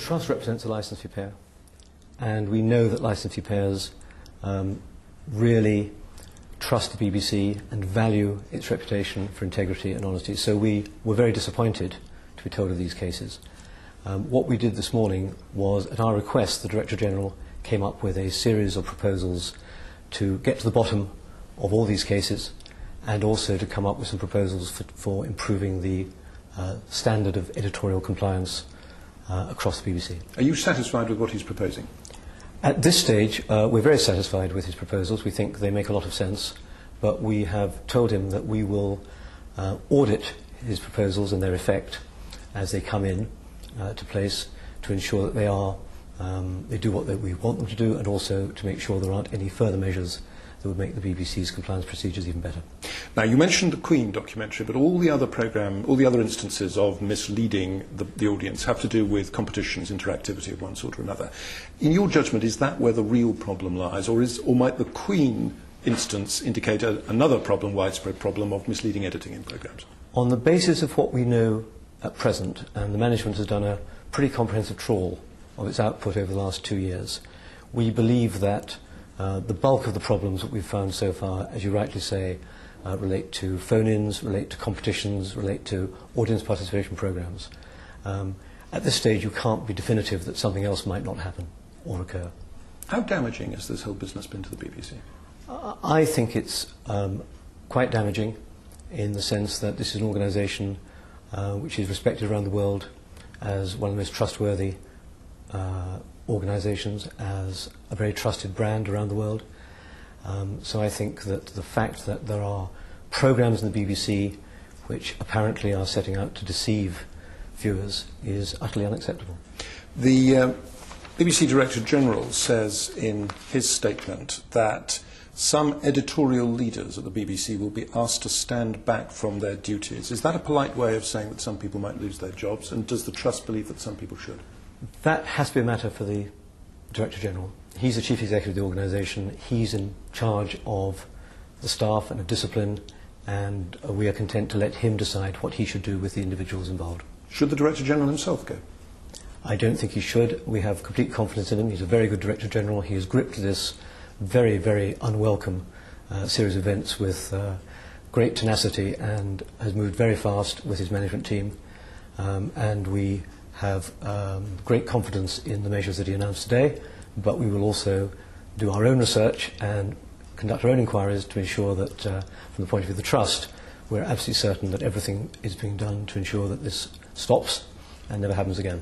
Trust represents a licence fee payer, and we know that licence fee payers really trust the BBC and value its reputation for integrity and honesty. So we were very disappointed to be told of these cases. What we did this morning was, at our request, the Director General came up with a series of proposals to get to the bottom of all these cases, and also to come up with some proposals for improving the standard of editorial compliance across the BBC. Are you satisfied with what he's proposing? At this stage, we're very satisfied with his proposals. We think they make a lot of sense, but we have told him that we will audit his proposals and their effect as they come in to place, to ensure that they do what we want them to do, and also to make sure there aren't any further measures that would make the BBC's compliance procedures even better. Now, you mentioned the Queen documentary, but all the other instances of misleading the audience have to do with competitions, interactivity of one sort or another. In your judgment, is that where the real problem lies, or might the Queen instance indicate another problem, widespread problem, of misleading editing in programmes? On the basis of what we know at present, and the management has done a pretty comprehensive trawl of its output over the last 2 years, we believe that the bulk of the problems that we've found so far, as you rightly say, relate to phone-ins, relate to competitions, relate to audience participation programmes. At this stage, you can't be definitive that something else might not happen or occur. How damaging has this whole business been to the BBC? I think it's quite damaging, in the sense that this is an organisation which is respected around the world as one of the most trustworthy organisations, as a very trusted brand around the world. So I think that the fact that there are programmes in the BBC which apparently are setting out to deceive viewers is utterly unacceptable. The BBC Director General says in his statement that some editorial leaders at the BBC will be asked to stand back from their duties. Is that a polite way of saying that some people might lose their jobs, and does the Trust believe that some people should? That has to be a matter for the Director General. He's the Chief Executive of the organisation, he's in charge of the staff and of discipline, and we are content to let him decide what he should do with the individuals involved. Should the Director General himself go? I don't think he should. We have complete confidence in him. He's a very good Director General. He has gripped this very, very unwelcome series of events with great tenacity, and has moved very fast with his management team, and we have great confidence in the measures that he announced today, but we will also do our own research and conduct our own inquiries to ensure that, from the point of view of the Trust, we're absolutely certain that everything is being done to ensure that this stops and never happens again.